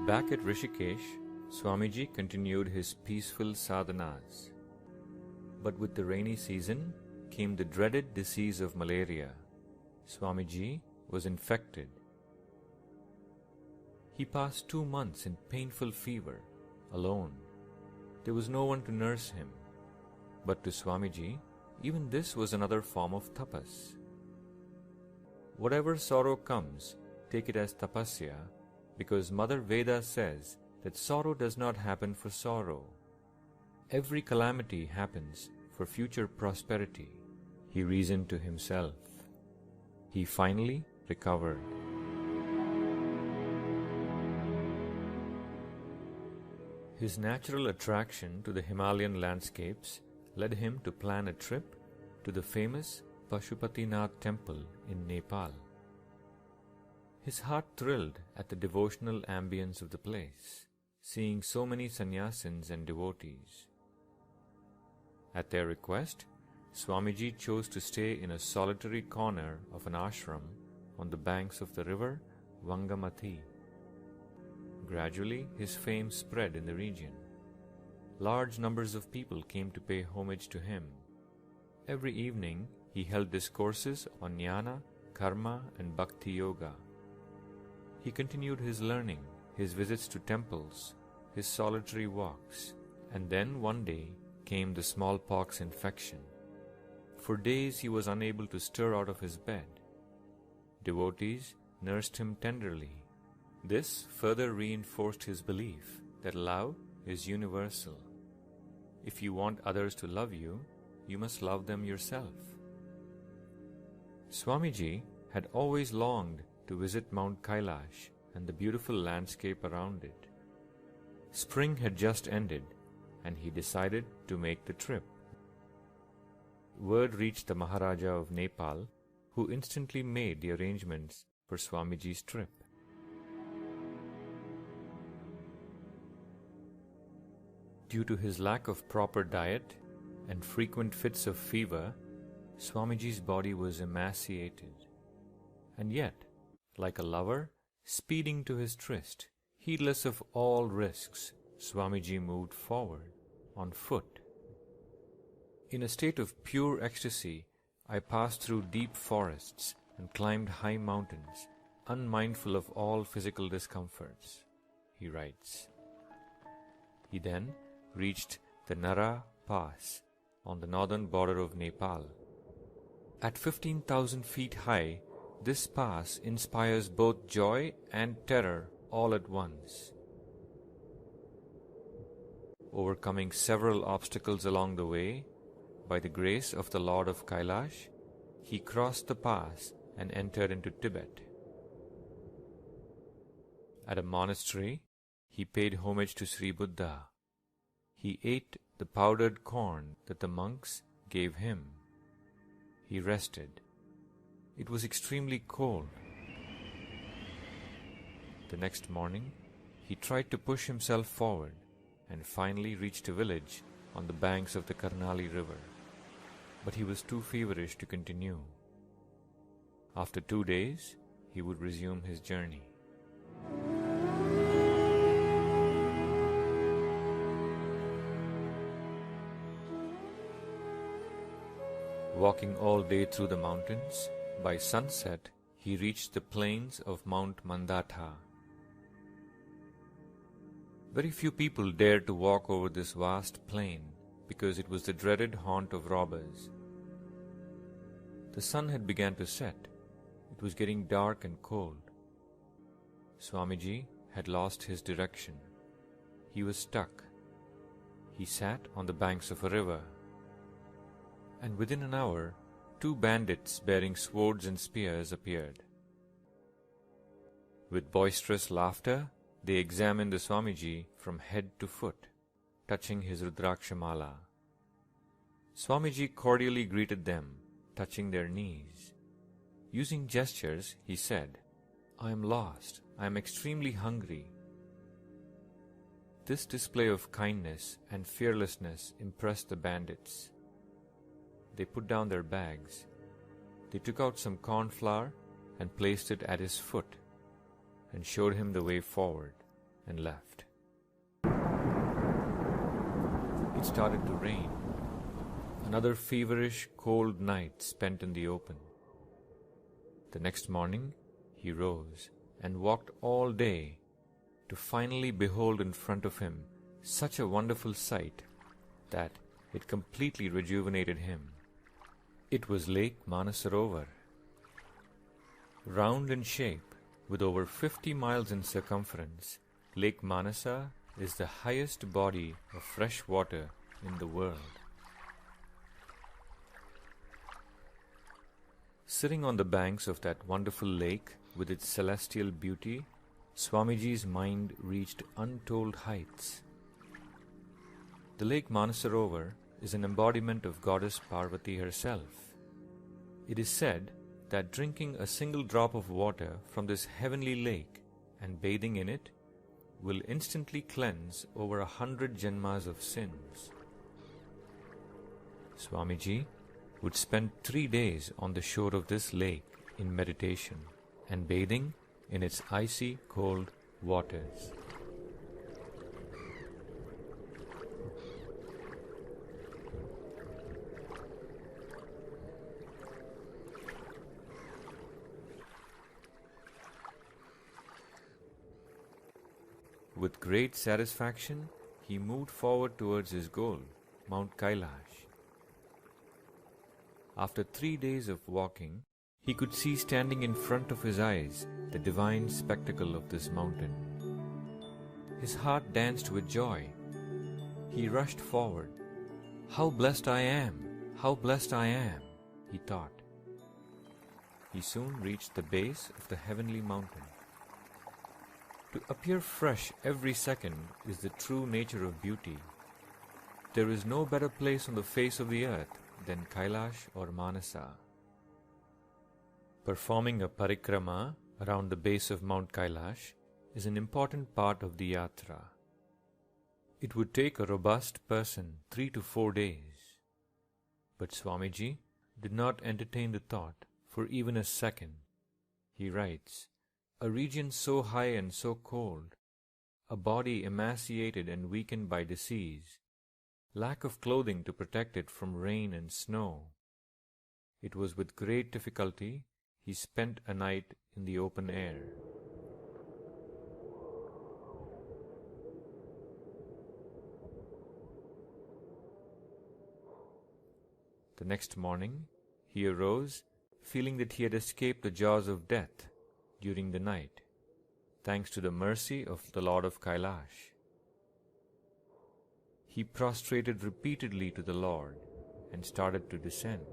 Back at Rishikesh, Swamiji continued his peaceful sadhanas. But with the rainy season came the dreaded disease of malaria. Swamiji was infected. He passed 2 months in painful fever, alone. There was no one to nurse him. But to Swamiji, even this was another form of tapas. Whatever sorrow comes, take it as tapasya, because Mother Veda says that sorrow does not happen for sorrow. Every calamity happens for future prosperity, he reasoned to himself. He finally recovered. His natural attraction to the Himalayan landscapes led him to plan a trip to the famous Pashupatinath temple in Nepal. His heart thrilled at the devotional ambience of the place, seeing so many sannyasins and devotees. At their request, Swamiji chose to stay in a solitary corner of an ashram on the banks of the river Vangamati. Gradually, his fame spread in the region. Large numbers of people came to pay homage to him. Every evening, he held discourses on jnana, karma, and bhakti yoga. He continued his learning, his visits to temples, his solitary walks, and then one day came the smallpox infection. For days he was unable to stir out of his bed. Devotees nursed him tenderly. This further reinforced his belief that love is universal. If you want others to love you, you must love them yourself. Swamiji had always longed to visit Mount Kailash and the beautiful landscape around it. Spring had just ended, and he decided to make the trip. Word reached the Maharaja of Nepal, who instantly made the arrangements for Swamiji's trip. Due to his lack of proper diet and frequent fits of fever, Swamiji's body was emaciated. And yet, like a lover speeding to his tryst, heedless of all risks, Swamiji moved forward, on foot. In a state of pure ecstasy, I passed through deep forests and climbed high mountains, unmindful of all physical discomforts, he writes. He then reached the Nara Pass on the northern border of Nepal. At 15,000 feet high, this pass inspires both joy and terror all at once. Overcoming several obstacles along the way, by the grace of the Lord of Kailash, he crossed the pass and entered into Tibet. At a monastery, he paid homage to Sri Buddha. He ate the powdered corn that the monks gave him. He rested. It was extremely cold. The next morning, he tried to push himself forward and finally reached a village on the banks of the Karnali River. But he was too feverish to continue. After 2 days, he would resume his journey. Walking all day through the mountains, by sunset he reached the plains of Mount Mandatha. Very few people dared to walk over this vast plain because it was the dreaded haunt of robbers. The sun had begun to set. It was getting dark and cold. Swamiji had lost his direction. He was stuck. He sat on the banks of a river. And within an hour, 2 bandits bearing swords and spears appeared. With boisterous laughter, they examined the Swamiji from head to foot, touching his Rudrakshamala. Swamiji cordially greeted them, touching their knees. Using gestures, he said, "I am lost. I am extremely hungry." This display of kindness and fearlessness impressed the bandits. They put down their bags. They took out some corn flour and placed it at his foot and showed him the way forward, and left. It started to rain. Another feverish, cold night spent in the open. The next morning, he rose and walked all day to finally behold in front of him such a wonderful sight that it completely rejuvenated him. It was Lake Manasarovar. Round in shape, with over 50 miles in circumference, Lake Manasa is the highest body of fresh water in the world. Sitting on the banks of that wonderful lake with its celestial beauty, Swamiji's mind reached untold heights. The Lake Manasarovar is an embodiment of Goddess Parvati herself. It is said that drinking a single drop of water from this heavenly lake and bathing in it will instantly cleanse over 100 janmas of sins. Swamiji would spend 3 days on the shore of this lake in meditation and bathing in its icy cold waters. With great satisfaction, he moved forward towards his goal, Mount Kailash. After 3 days of walking, he could see standing in front of his eyes the divine spectacle of this mountain. His heart danced with joy. He rushed forward. "How blessed I am! How blessed I am!" he thought. He soon reached the base of the heavenly mountain. To appear fresh every second is the true nature of beauty. There is no better place on the face of the earth than Kailash or Manasa. Performing a parikrama around the base of Mount Kailash is an important part of the yatra. It would take a robust person 3 to 4 days. But Swamiji did not entertain the thought for even a second. He writes, "A region so high and so cold, a body emaciated and weakened by disease, lack of clothing to protect it from rain and snow. It was with great difficulty he spent a night in the open air." The next morning, he arose, feeling that he had escaped the jaws of death during the night, thanks to the mercy of the Lord of Kailash. He prostrated repeatedly to the Lord and started to descend.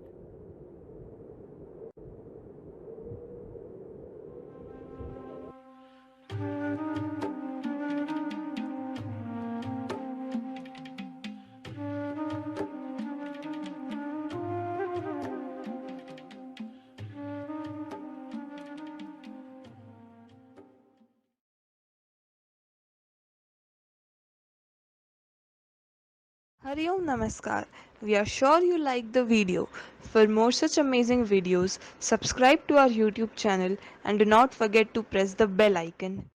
Hari Om Namaskar. We are sure you liked the video. For more such amazing videos, subscribe to our YouTube channel and do not forget to press the bell icon.